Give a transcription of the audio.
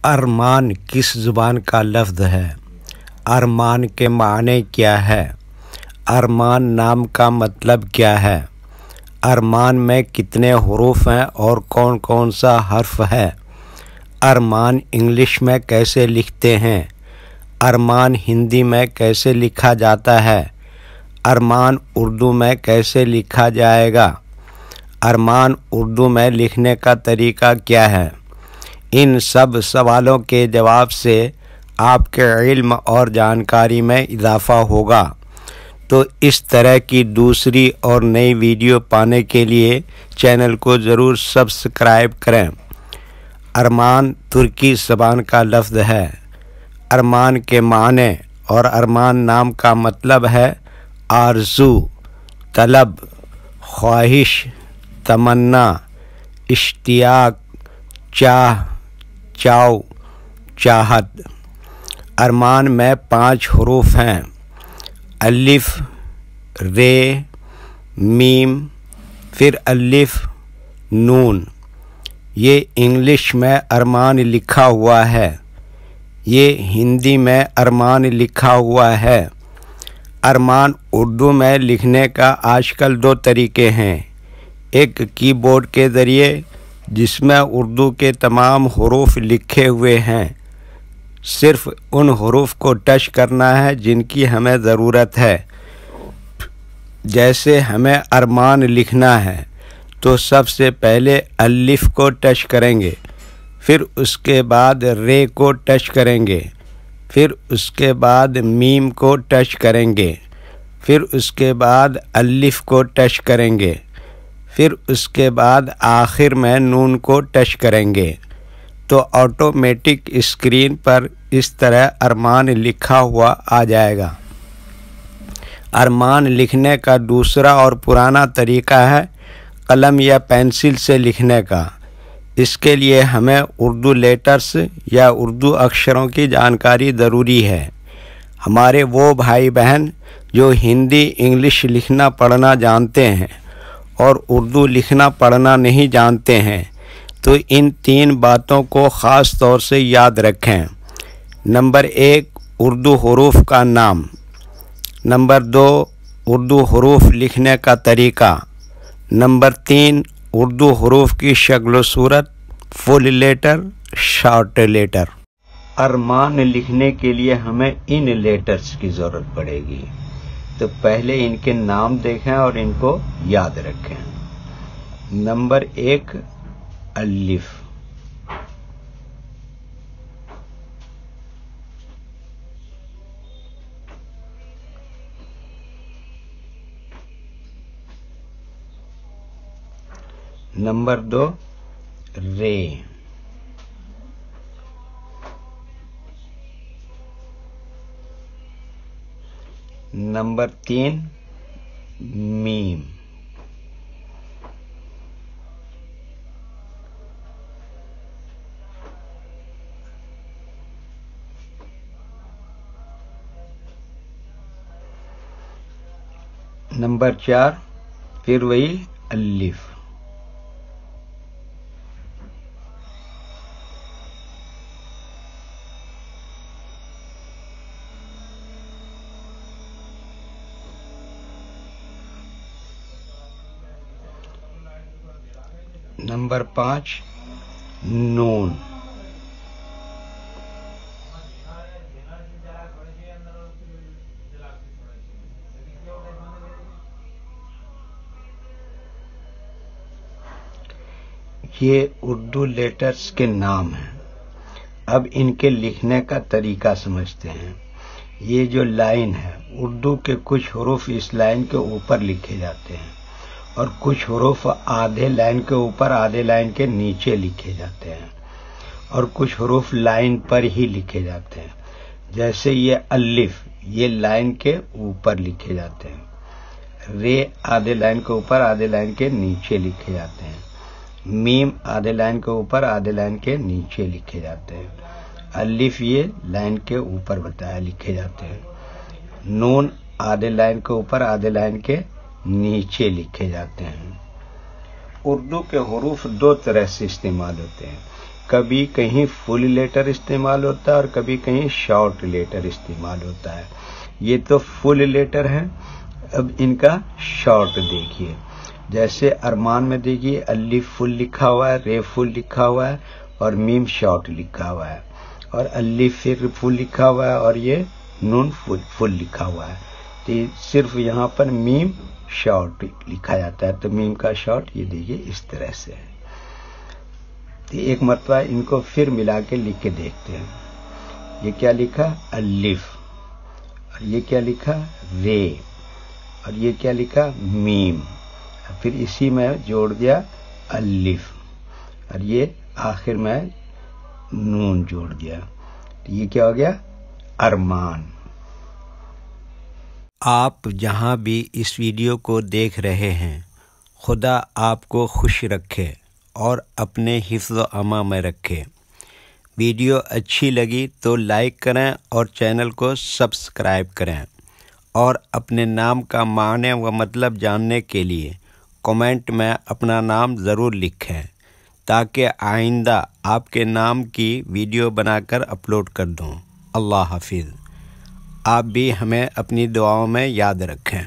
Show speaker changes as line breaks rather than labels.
ارمان کس زبان کا لفظ ہے؟ ارمان کے معنی کیا ہے؟ ارمان نام کا مطلب کیا ہے؟ ارمان میں کتنے حروف ہیں اور کون کون سا حرف ہے؟ ارمان انگلش میں کیسے لکھتے ہیں؟ ارمان ہندی میں کیسے لکھا جاتا ہے؟ ارمان اردو میں کیسے لکھا جائے گا؟ ارمان اردو میں لکھنے کا طریقہ کیا ہے؟ ان سب سوالوں کے جواب سے آپ کے علم اور جانکاری میں اضافہ ہوگا۔ تو اس طرح کی دوسری اور نئی ویڈیو پانے کے لیے چینل کو ضرور سبسکرائب کریں۔ ارمان ترکی زبان کا لفظ ہے۔ ارمان کے معنی اور ارمان نام کا مطلب ہے آرزو، طلب، خواہش، تمنا، اشتیاق، چاہ، چاو، چاہت۔ ارمان میں 5 حروف ہیں: الف، رے، میم، پھر الف، نون۔ یہ انگلش میں ارمان لکھا ہوا ہے، یہ ہندی میں ارمان لکھا ہوا ہے۔ ارمان اردو میں لکھنے کا آج کل 2 طریقے ہیں، ایک کی بورڈ کے ذریعے جس میں اردو کے تمام حروف لکھے ہوئے ہیں، صرف ان حروف کو ٹچ کرنا ہے جن کی ہمیں ضرورت ہے۔ جیسے ہمیں ارمان لکھنا ہے تو سب سے پہلے الف کو ٹچ کریں گے، پھر اس کے بعد رے کو ٹچ کریں گے، پھر اس کے بعد میم کو ٹچ کریں گے، پھر اس کے بعد الف کو ٹچ کریں گے، پھر اس کے بعد آخر میں نون کو ٹچ کریں گے، تو آٹومیٹک اسکرین پر اس طرح ارمان لکھا ہوا آ جائے گا۔ ارمان لکھنے کا دوسرا اور پرانا طریقہ ہے قلم یا پینسل سے لکھنے کا۔ اس کے لیے ہمیں اردو لیٹرز یا اردو اکشروں کی جانکاری ضروری ہے۔ ہمارے وہ بھائی بہن جو ہندی انگلش لکھنا پڑھنا جانتے ہیں اور اردو لکھنا پڑھنا نہیں جانتے ہیں تو ان 3 باتوں کو خاص طور سے یاد رکھیں۔ نمبر 1، اردو حروف کا نام۔ نمبر 2، اردو حروف لکھنے کا طریقہ۔ نمبر 3، اردو حروف کی شکل و صورت، فل لیٹر، شارٹ لیٹر۔ ارمان لکھنے کے لیے ہمیں ان لیٹرز کی ضرورت پڑے گی، تو پہلے ان کے نام دیکھیں اور ان کو یاد رکھیں۔ نمبر 1، الف۔ نمبر 2، رے۔ نمبر 3، میم۔ نمبر 4، پھر وہی الف۔ نمبر 5، نون۔ یہ اردو لیٹرز کے نام ہیں۔ اب ان کے لکھنے کا طریقہ سمجھتے ہیں۔ یہ جو لائن ہے، اردو کے کچھ حروف اس لائن کے اوپر لکھے جاتے ہیں اور کچھ حروف آدھے لائن کے اوپر آدھے لائن کے نیچے لکھے جاتے ہیں، اور کچھ حروف لائن پر ہی لکھے جاتے ہیں۔ جیسے یہ الف، یہ لائن کے اوپر لکھے جاتے ہیں۔ رے آدھے لائن کے اوپر آدھے لائن کے نیچے لکھے جاتے ہیں۔ میم آدھے لائن کے اوپر آدھے لائن کے نیچے لکھے جاتے ہیں۔ الف یہ لائن کے اوپر بتایا لکھے جاتے ہیں۔ نون آدھے لائن کے اوپر آدھے لائن کے نیچے لکھے جاتے ہیں۔ اردو کے حروف 2 طرح سے استعمال ہوتے ہیں، کبھی کہیں فل لیٹر استعمال ہوتا ہے اور کبھی کہیں شارٹ لیٹر استعمال ہوتا ہے. یہ تو فل لیٹر ہے. اب ان کا شارٹ دیکھیے. جیسے ارمان میں دیکھیے الف فل لکھا ہوا ہے، رے فل لکھا ہوا ہے اور میم شارٹ لکھا ہوا ہے، اور الف پھر فل لکھا ہوا ہے اور یہ نون فل لکھا ہوا ہے. تو صرف یہاں پر میم شارٹ لکھا جاتا ہے. تو میم کا شارٹ یہ دیکھیے اس طرح سے ہے. تو ایک مرتبہ ان کو پھر ملا کے لکھ کے دیکھتے ہیں. یہ کیا لکھا؟ الف. اور یہ کیا لکھا؟ رے. اور یہ کیا لکھا؟ میم. پھر اسی میں جوڑ دیا الف، اور یہ آخر میں نون جوڑ دیا. یہ کیا ہو گیا؟ ارمان. آپ جہاں بھی اس ویڈیو کو دیکھ رہے ہیں، خدا آپ کو خوش رکھے اور اپنے حفظ و امان میں رکھے. ویڈیو اچھی لگی تو لائک کریں اور چینل کو سبسکرائب کریں، اور اپنے نام کا معنی و مطلب جاننے کے لیے کمنٹ میں اپنا نام ضرور لکھیں تاکہ آئندہ آپ کے نام کی ویڈیو بنا کر اپلوڈ کر دوں. اللہ حافظ. آپ بھی ہمیں اپنی دعاؤں میں یاد رکھیں.